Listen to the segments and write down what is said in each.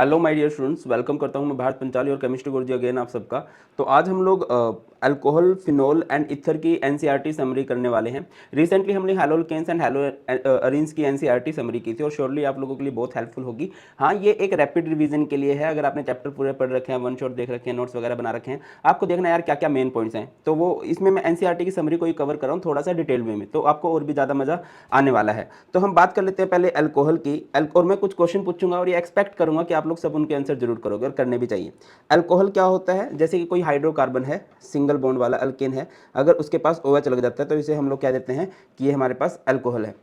Hello my dear students, welcome करता हूं मैं भारत पंचाली और केमिस्ट्री गुरुजी अगेन आप सबका। तो आज हम लोग अल्कोहल, फिनोल एंड इथर की एनसीईआरटी समरी करने वाले हैं। रिसेंटली हमने हैलोल्केन्स एंड हैलो अरीन्स की एनसीईआरटी समरी की थी और श्योरली आप लोगों के लिए बहुत हेल्पफुल होगी। हाँ, ये एक रैपिड रिवीजन के लिए है। अगर आपने चैप्टर पूरे पढ़ रखे हैं, वन शॉट देख रखे हैं, नोट्स वगैरह बना रखे हैं, आपको देखना यार क्या क्या मेन पॉइंट्स हैं, तो वो इसमें मैं एनसीईआरटी की समरी को ही कवर कर रहा हूँ थोड़ा सा डिटेल वे में, तो आपको और भी ज़्यादा मजा आने वाला है। तो हम बात कर लेते हैं पहले अल्कोहल की। और मैं कुछ क्वेश्चन पूछूंगा और ये एक्सपेक्ट करूंगा कि आप लोग सब उनके आंसर जरूर करोगे और करने भी चाहिए। अल्कोहल क्या होता है? जैसे कि कोई हाइड्रोकार्बन है, सिंगल बॉन्ड वाला अल्केन है, अगर उसके पास OH लग जाता है तो इसे हम लोग क्या देते हैं कि ये हमारे पास अल्कोहल है।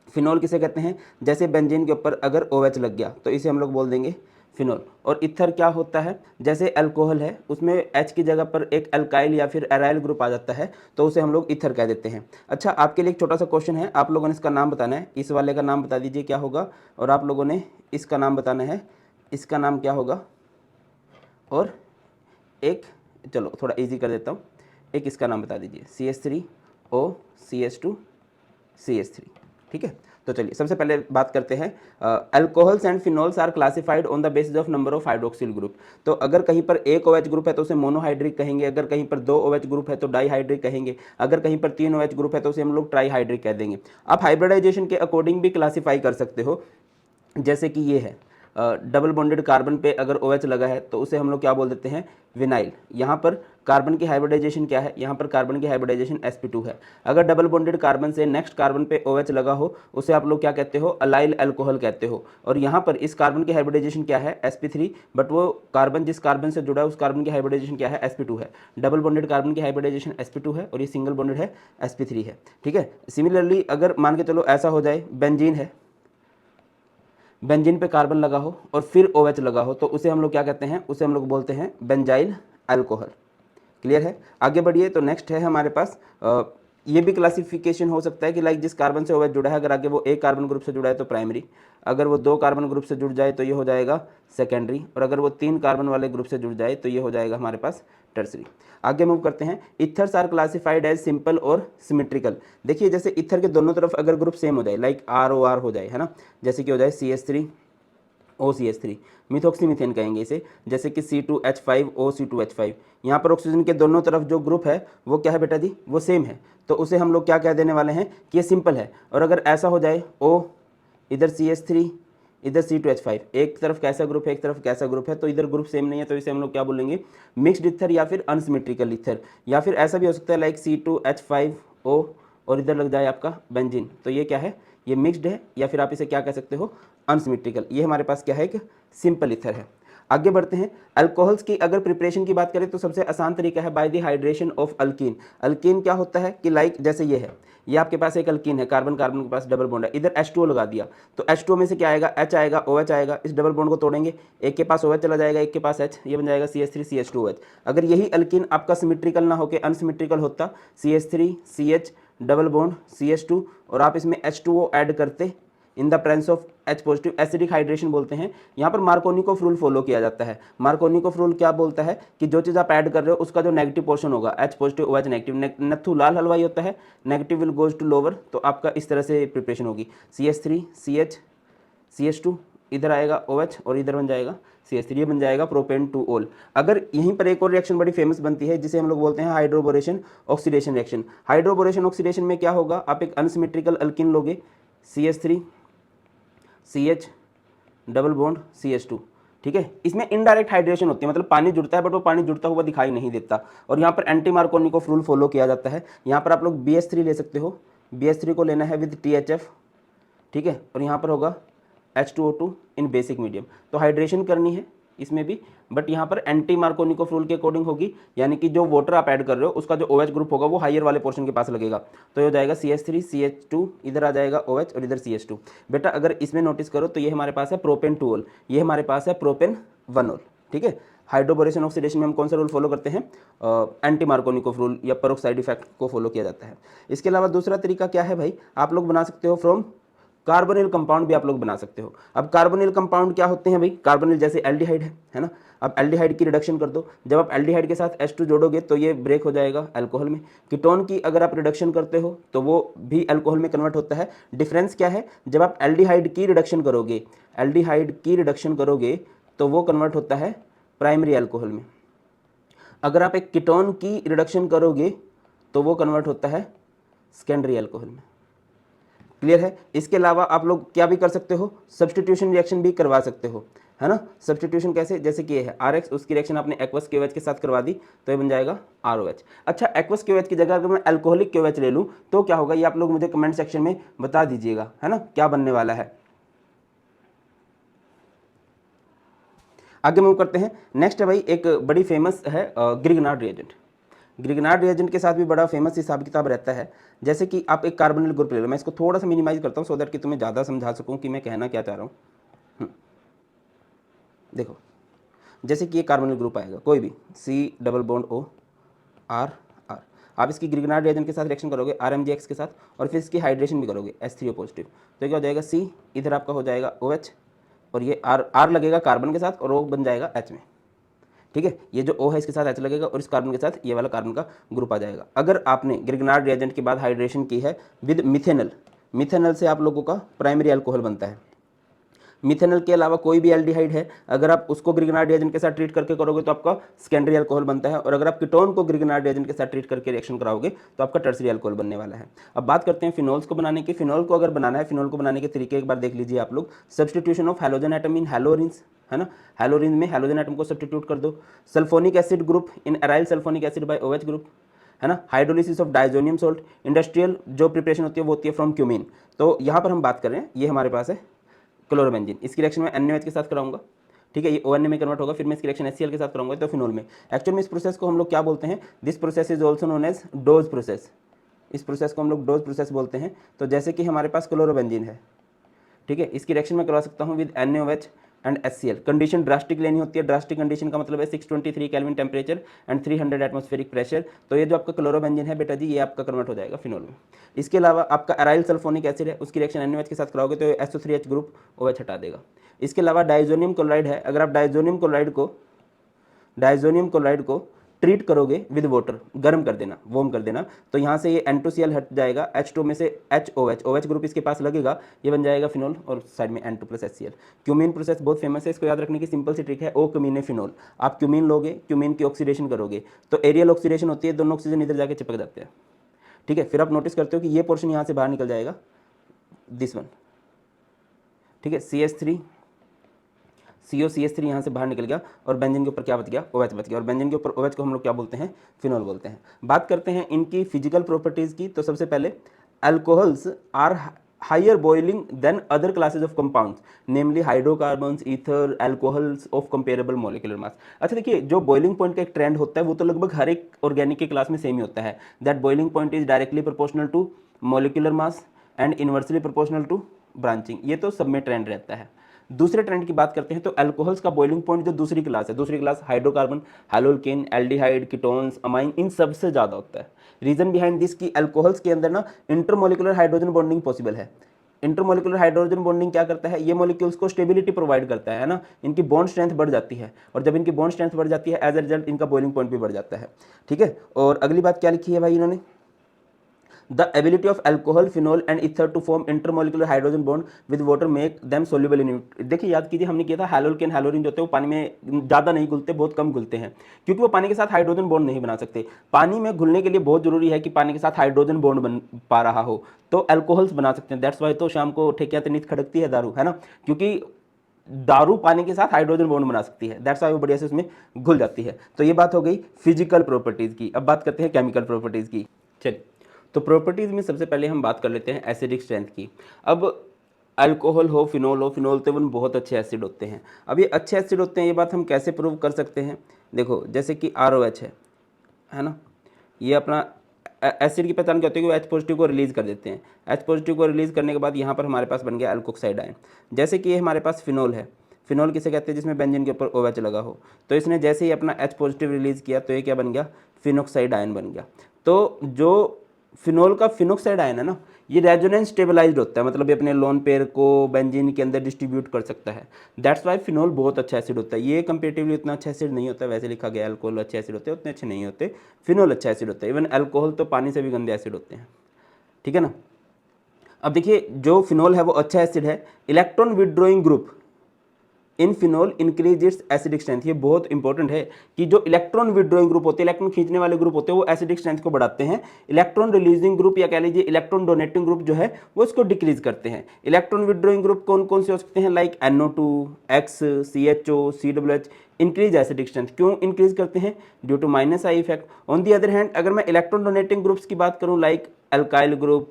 फिनोल किसे कहते हैं? जैसे बेंजीन के ऊपर अगर OH लग गया तो इसे हम लोग बोल देंगे फिनोल। और इथर क्या होता है? जैसे अल्कोहल है, उसमें H की जगह पर एक अल्काइल या फिर एराइल ग्रुप आ जाता है तो उसे हम लोग इथर कह देते हैं। अच्छा, आपके लिए एक छोटा सा क्वेश्चन है, आप लोगों ने इसका नाम बताना है। इस वाले का नाम बता दीजिए क्या होगा, और आप लोगों ने इसका नाम बताना है, इसका नाम क्या होगा। और एक, चलो थोड़ा इजी कर देता हूँ, एक इसका नाम बता दीजिए, CH3OCH2CH3। ठीक है, तो चलिए सबसे पहले बात करते हैं। Alcohols and phenols are classified on the basis of number of hydroxyl group. तो अगर कहीं पर एक OH ग्रुप है तो उसे मोनोहाइड्रिक कहेंगे, अगर कहीं पर 2 OH ग्रुप है तो डाईहाइड्रिक कहेंगे, अगर कहीं पर 3 OH ग्रुप है तो उसे हम लोग ट्राईहाइड्रिक कह देंगे। आप हाइब्रिडाइजेशन के अकॉर्डिंग भी क्लासीफाई कर सकते हो, जैसे कि ये है डबल बॉन्डेड कार्बन पे अगर OH लगा है तो उसे हम लोग क्या बोल देते हैं? विनाइल। यहाँ पर कार्बन की हाइब्रिडाइजेशन क्या है? यहाँ पर कार्बन की हाइब्रिडाइजेशन sp2 है। अगर डबल बॉन्डेड कार्बन से नेक्स्ट कार्बन पे OH लगा हो उसे आप लोग क्या कहते हो? अलाइल अल्कोहल कहते हो। और यहाँ पर इस कार्बन की हाइब्रिडाइजेशन क्या है? sp3, बट वो कार्बन जिस कार्बन से जुड़ा है उस कार्बन की हाइब्रिडाइजेशन क्या है? sp2 है। डबल बॉन्डेड कार्बन की हाइब्रिडाइजेशन sp2 है और ये सिंगल बॉन्डेड है sp3 है। ठीक है, सिमिलरली अगर मान के चलो ऐसा हो जाए, बेंजीन है, बेंजीन पे कार्बन लगा हो और फिर OH लगा हो तो उसे हम लोग क्या कहते हैं? उसे हम लोग बोलते हैं बेंजाइल अल्कोहल। क्लियर है? आगे बढ़िए। तो नेक्स्ट है हमारे पास ये भी क्लासिफिकेशन हो सकता है कि लाइक जिस कार्बन से OH जुड़ा है, अगर आगे वो एक कार्बन ग्रुप से जुड़ा है तो प्राइमरी, अगर वो 2 कार्बन ग्रुप से जुड़ जाए तो ये हो जाएगा सेकेंडरी, और अगर वो 3 कार्बन वाले ग्रुप से जुड़ जाए तो ये हो जाएगा हमारे पास टर्सरी। आगे मूव करते हैं। Ethers are classified as simple और सिमेट्रिकल। देखिए जैसे इथर के दोनों तरफ अगर ग्रुप सेम हो जाए, लाइक ROR हो जाए, है ना, जैसे कि हो जाए CH3OCH3, मिथोक्सीमीथेन कहेंगे इसे, जैसे कि C2H5OC2H5। यहाँ पर ऑक्सीजन के दोनों तरफ जो ग्रुप है वो क्या है बेटा जी? वो सेम है, तो उसे हम लोग क्या कह देने वाले हैं कि ये सिंपल है। और अगर ऐसा हो जाए O, इधर CH3, इधर C2H5, एक तरफ कैसा ग्रुप है एक तरफ कैसा ग्रुप है, तो इधर ग्रुप सेम नहीं है तो इसे हम लोग क्या बोलेंगे? मिक्स्ड इथर या फिर अनसिमेट्रिकल इथर। या फिर ऐसा भी हो सकता है लाइक C2H5O और इधर लग जाए आपका बेंजीन, तो ये क्या है? ये मिक्स्ड है, या फिर आप इसे क्या कह सकते हो? अनसिमेट्रिकल। ये हमारे पास क्या है? एक सिंपल इथर है। आगे बढ़ते हैं। अल्कोहल्स की अगर प्रिपरेशन की बात करें तो सबसे आसान तरीका है by the hydration of alkyne. Alkyne क्या होता है कि लाइक जैसे ये है, ये आपके पास एक अल्कीन है, कार्बन कार्बन के पास डबल बॉन्ड है, इधर H2O लगा दिया तो H2O में से क्या आएगा? H आएगा, OH आएगा, इस डबल बॉन्ड को तोड़ेंगे, एक के पास OH चला जाएगा, एक के पास H, ये बन जाएगा CH3CH2OH। अगर यही अल्कीन आपका सिमेट्रिकल ना होकर अनसिमेट्रिकल होता, CH3CH डबल बॉन्ड CH2, और आप इसमें H2O ऐड करते इन the presence of H positive, acidic hydration बोलते हैं। यहाँ पर मार्कोनिकोव रूल फॉलो किया जाता है। मार्कोनिकोव रूल क्या बोलता है कि जो चीज़ आप ऐड कर रहे हो उसका जो नेगेटिव पोर्शन होगा, H positive OH negative, Nathu Lal Halwai होता है, negative will goes to lower, तो आपका इस तरह से प्रिपरेशन होगी। CH3CH CH2 इधर आएगा OH और इधर बन जाएगा CH3, ये बन जाएगा प्रोपेन टू ओल। अगर यहीं पर एक और रिएक्शन बड़ी फेमस बनती है जिसे हम लोग बोलते हैं hydroboration oxidation reaction. Hydroboration oxidation में क्या होगा? आप एक अनसिमेट्रिकल अल्किन लोगे, CH3CH डबल बॉन्ड CH2, ठीक है, इसमें इनडायरेक्ट हाइड्रेशन होती है, मतलब पानी जुड़ता है बट वो पानी जुड़ता हुआ दिखाई नहीं देता, और यहाँ पर एंटी मार्कोनिकोव रूल फॉलो किया जाता है। यहाँ पर आप लोग BH3 ले सकते हो, BH3 को लेना है विद THF, ठीक है, और यहाँ पर होगा H2O2 इन बेसिक मीडियम। तो हाइड्रेशन करनी है इसमें भी, बट यहाँ पर एंटी मार्कोनिकोव रूल के अकॉर्डिंग होगी, यानी कि जो वाटर आप ऐड कर रहे हो उसका जो OH ग्रुप होगा वो हायर वाले पोर्शन के पास लगेगा, तो ये हो जाएगा CH3CH2, इधर आ जाएगा OH और इधर CH2। बेटा अगर इसमें नोटिस करो तो ये हमारे पास है प्रोपेन 2 ओल, ये हमारे पास है प्रोपेन 1 ओल, ठीक है। हाइड्रोबोरेशन ऑक्सीडेशन में हम कौन सा रूल फॉलो करते हैं? एंटी मार्कोनिकोव रूल या पेरोक्साइड इफेक्ट को फॉलो किया जाता है। इसके अलावा दूसरा तरीका क्या है भाई? आप लोग बना सकते हो फ्रॉम कार्बोनिल कंपाउंड भी आप लोग बना सकते हो। अब कार्बोनिल कंपाउंड क्या होते हैं भाई? कार्बोनिल जैसे एल्डिहाइड है ना, अब एल्डिहाइड की रिडक्शन कर दो, जब आप एल्डिहाइड के साथ H2 जोड़ोगे तो ये ब्रेक हो जाएगा अल्कोहल में। कीटोन की अगर आप रिडक्शन करते हो तो वो भी अल्कोहल में कन्वर्ट होता है। डिफरेंस क्या है? जब आप एल्डिहाइड की रिडक्शन करोगे, एल्डिहाइड की रिडक्शन करोगे तो वो कन्वर्ट होता है प्राइमरी अल्कोहल में। अगर आप एक कीटोन की रिडक्शन करोगे तो वो कन्वर्ट होता है सेकेंडरी अल्कोहल में। क्लियर है? इसके अलावा आप लोग क्या भी कर सकते हो, सब्स्टिट्यूशन रिएक्शन भी करवा सकते हो, है ना। सब्स्टिट्यूशन कैसे, जैसे कि ये है RX, उसकी रिएक्शन आपने एक्वस KOH के साथ करवा दी तो ये बन जाएगा ROH। अच्छा, एक्वस KOH की जगह अगर मैं अल्कोहलिक KOH ले लूँ तो क्या होगा, ये आप लोग मुझे कमेंट सेक्शन में बता दीजिएगा, है ना, क्या बनने वाला है। आगे मूव करते हैं। नेक्स्ट है भाई एक बड़ी फेमस है ग्रिगनार्ड रिएजेंट। ग्रिगनार्ड रिएजेंट के साथ भी बड़ा फेमस हिसाब किताब रहता है। जैसे कि आप एक कार्बोनिल ग्रुप ले लो, मैं इसको थोड़ा सा मिनिमाइज करता हूँ सो दैट कि तुम्हें ज़्यादा समझा सकूँ कि मैं कहना क्या चाह रहा हूँ। देखो, जैसे कि ये कार्बोनिल ग्रुप आएगा कोई भी, C+O R R, आप इसकी ग्रिगनार्ड रिएजेंट के साथ रिएक्शन करोगे RMgX के साथ और फिर इसकी हाइड्रेशन भी करोगे H3O पॉजिटिव, तो क्या हो जाएगा C, इधर आपका हो जाएगा OH और ये R लगेगा कार्बन के साथ और O बन जाएगा H में। ठीक है, ये जो O है इसके साथ H लगेगा और इस कार्बन के साथ ये वाला कार्बन का ग्रुप आ जाएगा। अगर आपने ग्रिगनार्ड रिएजेंट के बाद हाइड्रेशन की है विद मिथेनल, मिथेनल से आप लोगों का प्राइमरी अल्कोहल बनता है। मिथेनल के अलावा कोई भी एल्डिहाइड है, अगर आप उसको ग्रिगनार्ड रिएजेंट के साथ ट्रीट करके करोगे तो आपका सेकेंडरी अल्कोहल बनता है, और अगर आप कीटोन को ग्रिगनार्ड रिएजेंट के साथ ट्रीट करके रिएक्शन कराओगे तो आपका टर्सरी अल्कोहल बनने वाला है। अब बात करते हैं फिनोल्स को बनाने की। फिनोल को अगर बनाना है, फिनोल को बनाने के तरीके एक बार देख लीजिए आप लोग। Substitution of halogen atom in haloarenes, है ना, हैलोरिन में हैलोजन एटम को सब्सटीट्यूट कर दो। Sulphonic acid group in aryl sulphonic acid by OH group, है ना। Hydrolysis of diazonium salt, industrial जो प्रिपरेशन होती है वो होती है फ्रॉम क्यूमिन। तो यहाँ पर हम बात कर रहे हैं, ये हमारे पास है क्लोरोबेंजीन, इसकी रिएक्शन में NaOH के साथ कराऊंगा, ठीक है, ये ONA में कन्वर्ट होगा, फिर मैं इसकी रिएक्शन HCl के साथ कराऊंगा तो फिनोल में। एक्चुअल में इस प्रोसेस को हम लोग क्या बोलते हैं, this process is also known as Dow's process. इस प्रोसेस को हम लोग डोज प्रोसेस बोलते हैं। तो जैसे कि हमारे पास क्लोरोबेंजीन है, ठीक है, इसकी रिएक्शन में करवा सकता हूँ with NaOH and HCl। Condition drastic लेनी होती है। ड्रास्टिक कंडीशन का मतलब है 623 kelvin temperature and 300 atmospheric pressure. तो ये जो आपका क्लोरोबेंजीन है बेटा जी, ये आपका कन्वर्ट हो जाएगा फिनोल में। इसके अलावा आपका एराइल सल्फोनिक एसिड है, उसकी रिएक्शन NaOH के साथ कराओगे तो SO3H ग्रुप OH हटा देगा। इसके अलावा डाइजोनियम क्लोराइड है, अगर आप डाइजोनियम क्लोराइड को ट्रीट करोगे विद वाटर, गर्म कर देना, वार्म कर देना, तो यहाँ से ये N2Cl हट जाएगा, H2 में से HOH, OH ग्रुप इसके पास लगेगा, ये बन जाएगा फिनोल और साइड में N2 + HCl। क्यूमीन प्रोसेस बहुत फेमस है, इसको याद रखने की सिंपल सी ट्रिक है, O क्यूमीन फिनोल। आप क्यूमीन लोगे, क्यूमीन की ऑक्सीडेशन करोगे तो एरियल ऑक्सीडेशन होती है, दोनों ऑक्सीजन इधर जाके चिपक जाते हैं, ठीक है। फिर आप नोटिस करते हो कि ये पोर्शन यहाँ से बाहर निकल जाएगा, दिस वन, ठीक है, COCH3 यहाँ से बाहर निकल गया और बेंजीन के ऊपर क्या बच गया, OH बच गया, और बेंजीन के ऊपर OH को हम लोग क्या बोलते हैं, फिनोल बोलते हैं। बात करते हैं इनकी फिजिकल प्रॉपर्टीज़ की। तो सबसे पहले alcohols are higher boiling than other classes of compounds, namely hydrocarbons, ether, alcohols of comparable molecular mass. अच्छा देखिए, जो बॉइलिंग पॉइंट का एक ट्रेंड होता है वो तो लगभग हर एक ऑर्गेनिक के क्लास में सेम ही होता है। That boiling point is directly proportional to molecular mass and inversely proportional to branching, ये तो सब में ट्रेंड रहता है। दूसरे ट्रेंड की बात करते हैं तो अल्कोहल्स का बॉइलिंग पॉइंट जो दूसरी क्लास है, दूसरी class hydrocarbon, haloalkane, aldehyde, ketones, amine, इन सबसे ज़्यादा होता है। रीजन बिहाइंड दिस की अल्कोहल्स के अंदर ना इंटरमोलिकुलर हाइड्रोजन बॉन्डिंग पॉसिबल है। इंटरमोलिकुलर हाइड्रोजन बॉन्डिंग क्या करता है, ये मॉलिक्यूल्स को स्टेबिलिटी प्रोवाइड करता है ना, इनकी बॉन्ड स्ट्रेंथ बढ़ जाती है, और जब इनकी बॉन्ड स्ट्रेंथ बढ़ जाती है एज ए रिजल्ट इनका बॉइलिंग पॉइंट भी बढ़ जाता है, ठीक है। और अगली बात क्या लिखी है भाई इन्होंने, The ability of alcohol, phenol and ether to form intermolecular hydrogen bond with water make them soluble in it। देखिए याद कीजिए, हमने किया था हैलोल्केन हैलोरिन जो होते हैं वो पानी में ज़्यादा नहीं घुलते, बहुत कम घुलते हैं, क्योंकि वो पानी के साथ हाइड्रोजन बॉन्ड नहीं बना सकते। पानी में घुलने के लिए बहुत जरूरी है कि पानी के साथ हाइड्रोजन बॉन्ड बन पा रहा हो, तो अल्कोहल्स बना सकते हैं। दैट्स वाई तो शाम को ठेकिया तनीत खड़कती है दारू, है ना, क्योंकि दारू पानी के साथ हाइड्रोजन बॉन्ड बना सकती है, दैट्स वाई वो बढ़िया से उसमें घुल जाती है। तो ये बात हो गई फिजिकल प्रॉपर्टीज़ की। अब बात करते हैं केमिकल प्रॉपर्टीज़ की। चलिए, तो प्रॉपर्टीज़ में सबसे पहले हम बात कर लेते हैं एसिडिक स्ट्रेंथ की। अब अल्कोहल हो, फिनोल तो वन बहुत अच्छे एसिड होते हैं। अब ये अच्छे एसिड होते हैं, ये बात हम कैसे प्रूव कर सकते हैं, देखो जैसे कि ROH है ना, ये अपना एसिड की पहचान क्या होती है कि वो H पॉजिटिव को रिलीज़ कर देते हैं। H पॉजिटिव को रिलीज़ करने के बाद यहाँ पर हमारे पास बन गया अल्कोक्साइड आयन। जैसे कि ये हमारे पास फिनोल है, फिनोल किसे कहते हैं, जिसमें बेंजीन के ऊपर OH लगा हो, तो इसने जैसे ही अपना H पॉजिटिव रिलीज़ किया तो ये क्या बन गया, फिनोक्साइड आयन बन गया। तो जो फिनोल का फिनोक्साइड आयन है ना, ये रेजोनेंस स्टेबलाइज्ड होता है, मतलब ये अपने लोन पेयर को बेंजीन के अंदर डिस्ट्रीब्यूट कर सकता है। दैट्स वाई फिनोल बहुत अच्छा एसिड होता है। ये कंपेरेटिवली उतना अच्छा एसिड नहीं होता, वैसे लिखा गया अल्कोहल अच्छे एसिड होते हैं, उतने अच्छे नहीं होते, फिनोल अच्छा एसिड होता है। इवन अल्कोहल तो पानी से भी गंदे एसिड होते हैं, ठीक है ना। अब देखिए, जो फिनोल है वो अच्छा एसिड है। Electron withdrawing group in phenol increase its acidic strength. ये बहुत इंपॉर्टेंट है कि जो इलेक्ट्रॉन विड्रॉइंग ग्रुप होते हैं, इलेक्ट्रॉन खींचने वाले ग्रुप होते हैं, वो एसिडिक स्ट्रेंथ को बढ़ाते हैं। इलेक्ट्रॉन रिलीजिंग ग्रुप या कह लीजिए इलेक्ट्रॉन डोनेटिंग ग्रुप जो है वो इसको डिक्रीज करते हैं। इलेक्ट्रॉन विड्रॉइंग ग्रुप कौन कौन से हो सकते हैं, like NO2, X, CHO, COOH, increase acidic strength. क्यों इंक्रीज करते हैं, due to minus I effect. On the other hand अगर मैं इलेक्ट्रॉन डोनेटिंग ग्रुप्स की बात करूं, like alkyl group,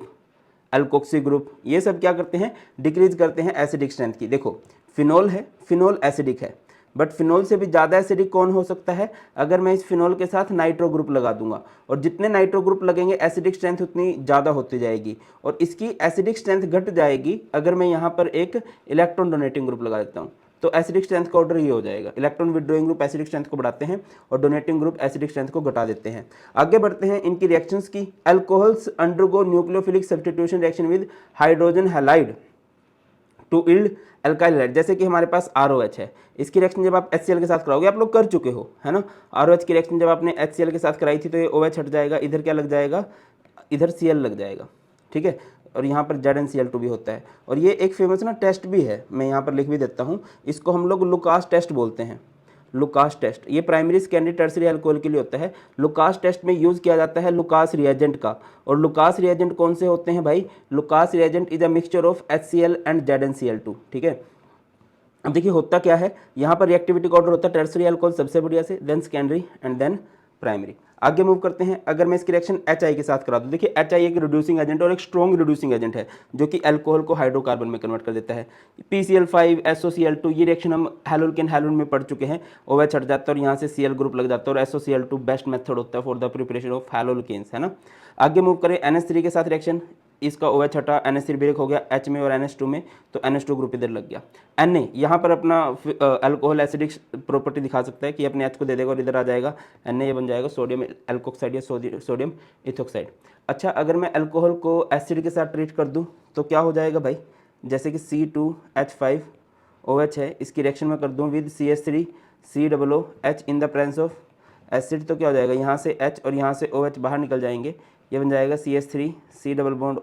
alkoxy group, ये सब क्या करते हैं, डिक्रीज करते हैं एसिडिक स्ट्रेंथ की। देखो फिनोल है, फिनोल एसिडिक है, बट फिनोल से भी ज़्यादा एसिडिक कौन हो सकता है, अगर मैं इस फिनोल के साथ नाइट्रो ग्रुप लगा दूंगा, और जितने नाइट्रो ग्रुप लगेंगे एसिडिक स्ट्रेंथ उतनी ज़्यादा होती जाएगी, और इसकी एसिडिक स्ट्रेंथ घट जाएगी अगर मैं यहाँ पर एक इलेक्ट्रॉन डोनेटिंग ग्रुप लगा देता हूँ। तो एसिडिक स्ट्रेंथ का ऑर्डर ये हो जाएगा, electron withdrawing group acidic strength को बढ़ाते हैं और डोनेटिंग ग्रुप एसिडिक स्ट्रेंथ को घटा देते हैं। आगे बढ़ते हैं इनकी रिएक्शंस की। Alcohols undergo nucleophilic substitution reaction with hydrogen halide to yield alkyl halide. जैसे कि हमारे पास ROH है, इसकी रिएक्शन जब आप HCl के साथ कराओगे, आप लोग कर चुके हो है ना, ROH की रिएक्शन जब आपने HCl के साथ कराई थी तो ये OH हट जाएगा, इधर क्या लग जाएगा, इधर Cl लग जाएगा, ठीक है, और यहाँ पर ZnCl2 भी होता है। और ये एक फेमस ना टेस्ट भी है, मैं यहाँ पर लिख भी देता हूँ, इसको हम लोग लुकास टेस्ट बोलते हैं। लुकास टेस्ट ये प्राइमरी सेकेंडरी टर्सरी अल्कोहल के लिए होता है। लुकास टेस्ट में यूज़ किया जाता है लुकास रिएजेंट का। और लुकास रिएजेंट कौन से होते हैं भाई, Lucas reagent is a mixture of HCl and ZnCl2, ठीक है। अब देखिए होता क्या है, यहाँ पर रिएक्टिविटी का ऑर्डर होता है टर्सरी अल्कोहल सबसे बढ़िया से, then secondary and then primary. आगे मूव करते हैं, अगर मैं इसकी रिएक्शन HI के साथ करा दूं, देखिए HI एक रिड्यूसिंग एजेंट और एक स्ट्रॉन्ग रिड्यूसिंग एजेंट है जो कि अल्कोहल को हाइड्रोकार्बन में कन्वर्ट कर देता है। PCl5 SOCl2 ये रिएक्शन हम हैलोल्केन हैलोन में पढ़ चुके हैं, OH हट जाता है और यहाँ से Cl ग्रुप लग जाता है, और SOCl2 बेस्ट मेथड होता है फॉर द प्रिपरेशन ऑफ हैलोल्केन्स, है ना। आगे मूव करें NH3 के साथ रिएक्शन, इसका OH हटा, NH3 ब्रेक हो गया H में और NH2 में, तो NH2 ग्रुप इधर लग गया। Na यहाँ पर अपना अल्कोहल एसिडिक प्रॉपर्टी दिखा सकता है कि अपने H को दे देगा और इधर आ जाएगा Na, ये बन जाएगा सोडियम एल्कोक्साइड या सोडियम इथोक्साइड। अच्छा अगर मैं अल्कोहल को एसिड के साथ ट्रीट कर दूँ तो क्या हो जाएगा भाई, जैसे कि C2H5OH है, इसकी रिएक्शन में कर दूँ with CH3 COOH in the presence of acid, तो क्या हो जाएगा, यहाँ से H और यहाँ से OH बाहर निकल जाएंगे, ये बन जाएगा CH3 C double bond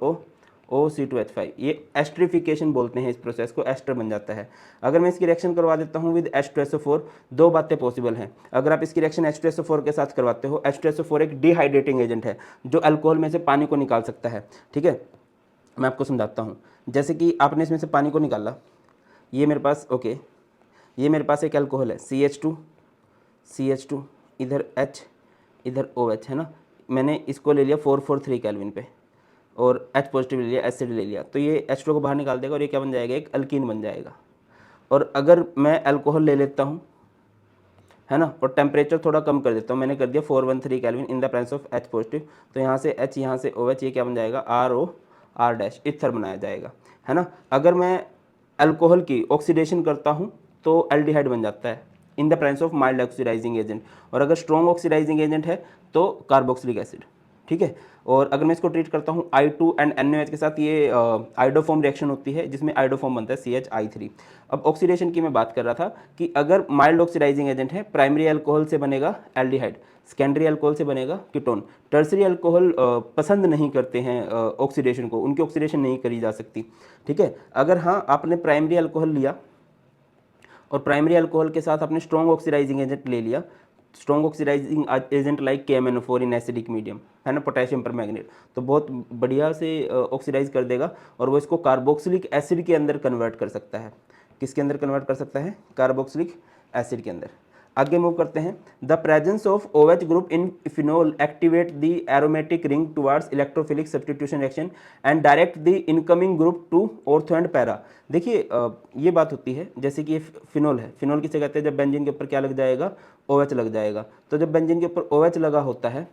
O C2H5। ये एस्ट्रिफिकेशन बोलते हैं इस प्रोसेस को, एस्टर बन जाता है। अगर मैं इसकी रिएक्शन करवा देता हूँ विद H2SO4, दो बातें पॉसिबल हैं। अगर आप इसकी रिएक्शन H2SO4 के साथ करवाते हो, H2SO4 एक डिहाइड्रेटिंग एजेंट है जो अल्कोहल में से पानी को निकाल सकता है, ठीक है। मैं आपको समझाता हूँ, जैसे कि आपने इसमें से पानी को निकाला, ये मेरे पास ओके, ये मेरे पास एक अल्कोहल है CH2 इधर H इधर OH है ना, मैंने इसको ले लिया 443 केल्विन पे और H पॉजिटिव ले लिया, एसिड ले लिया, तो ये H2 को बाहर निकाल देगा और ये क्या बन जाएगा, एक अल्कीन बन जाएगा। और अगर मैं अल्कोहल ले लेता हूँ है ना, और टेम्परेचर थोड़ा कम कर देता हूँ, मैंने कर दिया 413 kelvin in the presence of H positive, तो यहाँ से H यहाँ से OH, ये क्या बन जाएगा RO इथर बनाया जाएगा, है ना। अगर मैं अल्कोहल की ऑक्सीडेशन करता हूँ तो एल्डिहाइड बन जाता है in the presence of mild oxidizing agent, और अगर स्ट्रॉन्ग ऑक्सीडाइजिंग एजेंट है तो कार्बोक्सिलिक एसिड, ठीक है। और अगर मैं इसको ट्रीट करता हूँ I2 एंड NaOH के साथ, ये आइडोफॉर्म रिएक्शन होती है जिसमें आइडोफॉर्म बनता है CHI3। अब ऑक्सीडेशन की मैं बात कर रहा था कि अगर माइल्ड ऑक्सीडाइजिंग एजेंट है, प्राइमरी अल्कोहल से बनेगा एल्डिहाइड, सेकेंडरी अल्कोहल से बनेगा कीटोन। टर्सरी अल्कोहल पसंद नहीं करते हैं ऑक्सीडेशन को, उनकी ऑक्सीडेशन नहीं करी जा सकती, ठीक है। अगर हाँ आपने प्राइमरी अल्कोहल लिया और प्राइमरी अल्कोहल के साथ आपने स्ट्रॉन्ग ऑक्सीडाइजिंग एजेंट ले लिया, strong oxidizing agent like KMNO4 in acidic medium, है ना, पोटेशियम परमैंगनेट, तो बहुत बढ़िया से ऑक्सीडाइज कर देगा और वो इसको कार्बोक्सिलिक एसिड के अंदर कन्वर्ट कर सकता है। किसके अंदर कन्वर्ट कर सकता है, कार्बोक्सिलिक एसिड के अंदर। आगे मूव करते हैं, the presence of OH group in phenol activate the aromatic ring towards electrophilic substitution reaction and direct the incoming group to ortho and para. देखिए ये बात होती है, जैसे कि ये फिनोल है, फिनोल किसे कहते हैं, जब बेंजीन के ऊपर क्या लग जाएगा, OH लग जाएगा, तो जब बेंजीन के ऊपर OH लगा होता है,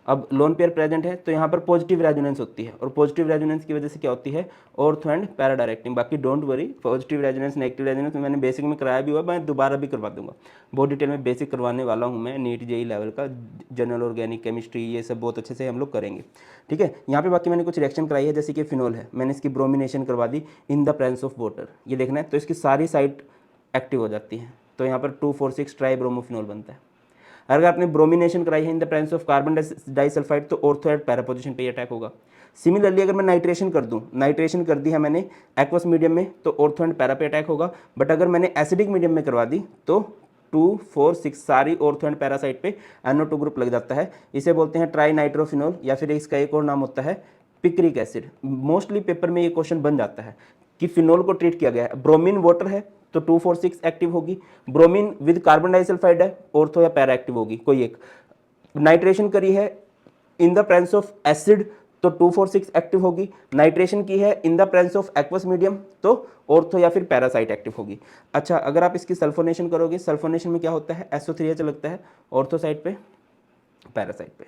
अब लोन पेयर प्रेजेंट है तो यहाँ पर पॉजिटिव रेजोनेंस होती है, और पॉजिटिव रेजोनेंस की वजह से क्या होती है, ऑर्थो एंड पैरा डायरेक्टिंग। बाकी don't worry, positive resonance negative resonance मैंने बेसिक में कराया भी हुआ, मैं दोबारा भी करवा दूंगा, बहुत डिटेल में बेसिक करवाने वाला हूँ मैं, नीट JEE लेवल का, जनरल ऑर्गेनिक केमिस्ट्री, ये सब बहुत अच्छे से हम लोग करेंगे, ठीक है। यहाँ पे बाकी मैंने कुछ रिएक्शन कराई है, जैसे कि फिनोल है, मैंने इसकी ब्रोमिनेशन करवा दी in the presence of water, ये देखना है, तो इसकी सारी साइट एक्टिव हो जाती है, तो यहाँ पर 2,4,6 ट्राइब्रोमोफिनोल बनता है। अगर आपने ब्रोमिनेशन कराई है in the presence of carbon disulphide तो ऑर्थो एंड पैरा पोजीशन पे अटैक होगा। सिमिलरली अगर मैं नाइट्रेशन कर दूं, नाइट्रेशन कर दी है मैंने एक्वस मीडियम में तो ऑर्थो एंड पैरा पे अटैक होगा, बट अगर मैंने एसिडिक मीडियम में करवा दी तो 2, 4, 6 सारी ऑर्थो एंड पैरा साइड पे NO2 ग्रुप लग जाता है। इसे बोलते हैं ट्राई नाइट्रोफिनोल या फिर इसका एक और नाम होता है पिक्रिक एसिड। मोस्टली पेपर में ये क्वेश्चन बन जाता है कि फिनोल को ट्रीट किया गया है, ब्रोमीन वाटर है तो 2,4,6 एक्टिव होगी, ब्रोमीन विद कार्बन डाइसल्फाइड है ऑर्थो या पैरा एक्टिव होगी कोई एक, नाइट्रेशन करी है in the presence of acid तो 2,4,6 एक्टिव होगी, नाइट्रेशन की है in the presence of aqueous medium तो ऑर्थो या फिर पैरासाइट एक्टिव होगी। अच्छा, अगर आप इसकी सल्फोनेशन करोगे, सल्फोनेशन में क्या होता है, SO3H लगता है ऑर्थो साइड पे, पैरासाइट पे,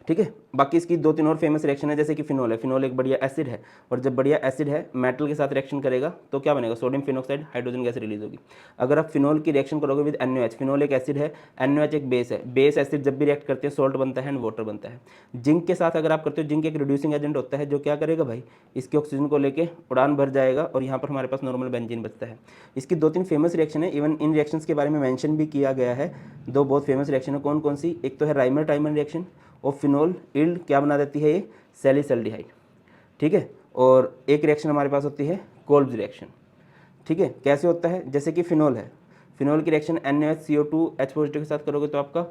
ठीक है। बाकी इसकी 2-3 और फेमस रिएक्शन है, जैसे कि फिनोल है, फिनोल एक बढ़िया एसिड है और जब बढ़िया एसिड है मेटल के साथ रिएक्शन करेगा तो क्या बनेगा, sodium phenoxide, hydrogen gas release होगी। अगर आप फिनोल की रिएक्शन करोगे विद NaOH, फिनोल एक एसिड है, NaOH एक बेस है, बेस एसिड जब भी रिएक्ट करते हैं सॉल्ट बनता है एंड वाटर बनता है। जिंक के साथ अगर आप करते हो, जिंक एक रिड्यूसिंग एजेंट होता है जो क्या करेगा भाई, इसके ऑक्सीजन को लेके उड़ान भर जाएगा और यहाँ पर हमारे पास नॉर्मल बेंजीन बचता है। इसकी 2-3 फेमस रिएक्शन है, इवन इन रिएक्शंस के बारे में मेंशन भी किया गया है। 2 बहुत फेमस रिएक्शन है, कौन कौन सी, एक तो है राइमर टाइमर रिएक्शन और फिनोल इल्ड क्या बना देती है ये, सैलिसल्डिहाइड, ठीक है। और एक रिएक्शन हमारे पास होती है कोल्ब्स रिएक्शन, ठीक है। कैसे होता है, जैसे कि फिनोल है, फिनोल की रिएक्शन NaOH H पॉजिटिव के साथ करोगे तो आपका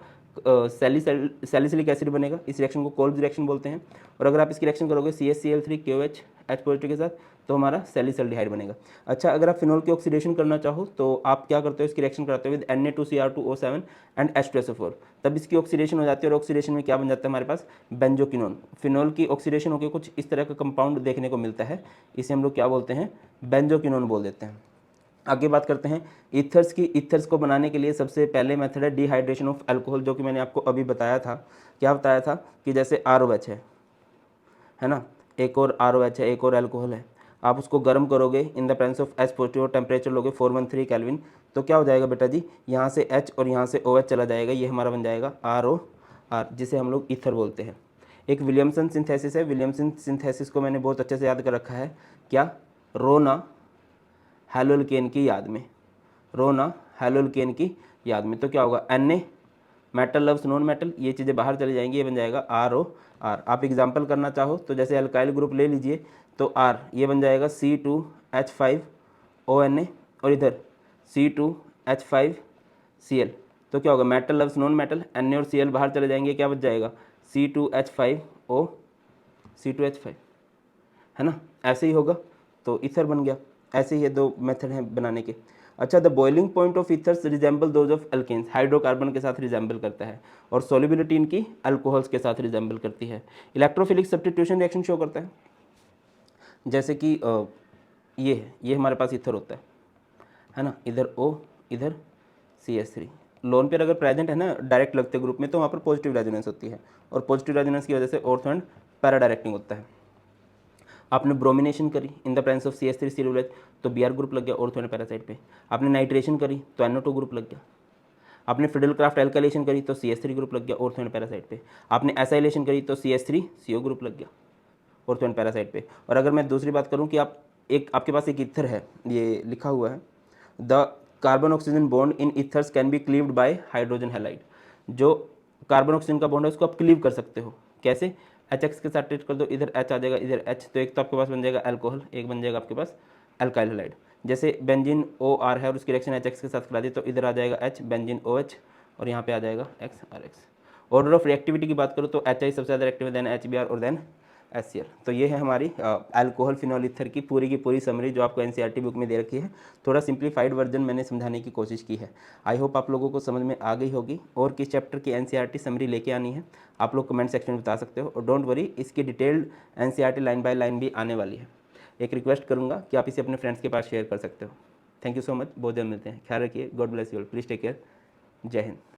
सैलिसिलिक एसिड बनेगा, इस रिएक्शन को कोल्ब्स रिएक्शन बोलते हैं। और अगर आप इसकी रिएक्शन करोगे CaCl3 KOH H पॉजिटिव के साथ तो हमारा सैलिसल्डिहाइड बनेगा। अच्छा, अगर आप फिनोल की ऑक्सीडेशन करना चाहो तो आप क्या करते हो, इसकी रिएक्शन कराते हो विद Na2Cr2O7 एंड H2SO4, तब इसकी ऑक्सीडेशन हो जाती है और ऑक्सीडेशन में क्या बन जाता है हमारे पास, बेंजोक्विनोन। फिनोल की ऑक्सीडेशन होकर कुछ इस तरह का कंपाउंड देखने को मिलता है, इसे हम लोग क्या बोलते हैं, बेंजोक्विनोन बोल देते हैं। आगे बात करते हैं ईथर्स की। ईथर्स को बनाने के लिए सबसे पहले मेथड है डिहाइड्रेशन ऑफ अल्कोहल, जो कि मैंने आपको अभी बताया था। क्या बताया था कि जैसे ROH है ना, एक और ROH है, एक और अल्कोहल है, आप उसको गर्म करोगे इन the presence of H positive और टेम्परेचर लोगे 413 केल्विन, तो क्या हो जाएगा बेटा जी, यहाँ से H और यहाँ से OH चला जाएगा, ये हमारा बन जाएगा ROR, जिसे हम लोग ईथर बोलते हैं। एक विलियमसन सिंथेसिस है, विलियमसन सिंथेसिस को मैंने बहुत अच्छे से याद कर रखा है, क्या, रोना हैलोल्केन की याद में, रोना हैलोल्केन की याद में। तो क्या होगा, Na metal loves non metal, ये चीज़ें बाहर चली जाएंगी, ये बन जाएगा ROR। आप एग्जाम्पल करना चाहो तो जैसे अल्काइल ग्रुप ले लीजिए तो R ये बन जाएगा C2H5ONa और इधर C2H5Cl। तो क्या होगा, metal loves non metal, Na और Cl बाहर चले जाएंगे, क्या बच जाएगा, C2H5 है ना, ऐसे ही होगा तो ईथर बन गया। ऐसे ही ये 2 मेथड हैं बनाने के। अच्छा, the boiling point of ethers resemble those of alkanes, hydrocarbon के साथ रिजेंबल करता है और सोल्युबिलिटी इनकी अल्कोहल्स के साथ रिजेंबल करती है। इलेक्ट्रोफिलिक सब्स्टिट्यूशन रिएक्शन शो करता है, जैसे कि ये है, ये हमारे पास ईथर होता है ना, इधर O इधर CH3, लोन पेयर अगर प्रेजेंट है ना डायरेक्ट लगते ग्रुप में तो वहाँ पर पॉजिटिव रेजोनेंस होती है और पॉजिटिव रेजोनेंस की वजह से ऑर्थो एंड पैरा डायरेक्टिंग होता है। आपने ब्रोमिनेशन करी इन the presence of CH3 cellulose तो Br ग्रुप लग गया ऑर्थो एंड पैरा साइड पे। आपने नाइट्रेशन करी तो NO2 ग्रुप लग गया। आपने फिडेलक्राफ्ट एल्काइलेशन करी तो CH3 ग्रुप लग गया ऑर्थो एंड पैरा साइड पे। आपने एसाइलेशन करी तो CH3CO ग्रुप लग गया ऑर्थो एंड पैरा साइड पे। और अगर मैं दूसरी बात करूँ कि आपके पास एक ईथर है, ये लिखा हुआ है, the carbon oxygen bond in ethers can be cleaved bye hydrogen halide. जो कार्बन ऑक्सीजन का बॉन्ड है उसको आप क्लीव कर सकते हो, कैसे, HX के साथ ट्रीट कर दो, इधर H आ जाएगा, इधर H, तो एक तो आपके पास बन जाएगा अल्कोहल, एक बन जाएगा आपके पास अल्काइल हैलाइड। जैसे बेंजीन OR है और उसकी रिएक्शन HX के साथ करा दी तो इधर आ जाएगा H बेंजीन OH और यहाँ पे आ जाएगा XRX। ऑर्डर ऑफ रिएक्टिविटी की बात करूँ तो HI सबसे ज़्यादा रिएक्टिव है, देन HBr और देन HCl। तो ये है हमारी अल्कोहल फिनोल ईथर की पूरी समरी जो आपको NCERT बुक में दे रखी है। थोड़ा सिंप्लीफाइड वर्जन मैंने समझाने की कोशिश की है। आई होप आप लोगों को समझ में आ गई होगी। और किस चैप्टर की NCERT समरी लेके आनी है आप लोग कमेंट सेक्शन में बता सकते हो और डोंट वरी, इसकी detailed NCERT line by line भी आने वाली है। एक रिक्वेस्ट करूँगा कि आप इसे अपने फ्रेंड्स के पास शेयर कर सकते हो। थैंक यू सो मच, बहुत जल्द मिलते हैं, ख्याल रखिए, God bless you all, please take care, जय हिंद।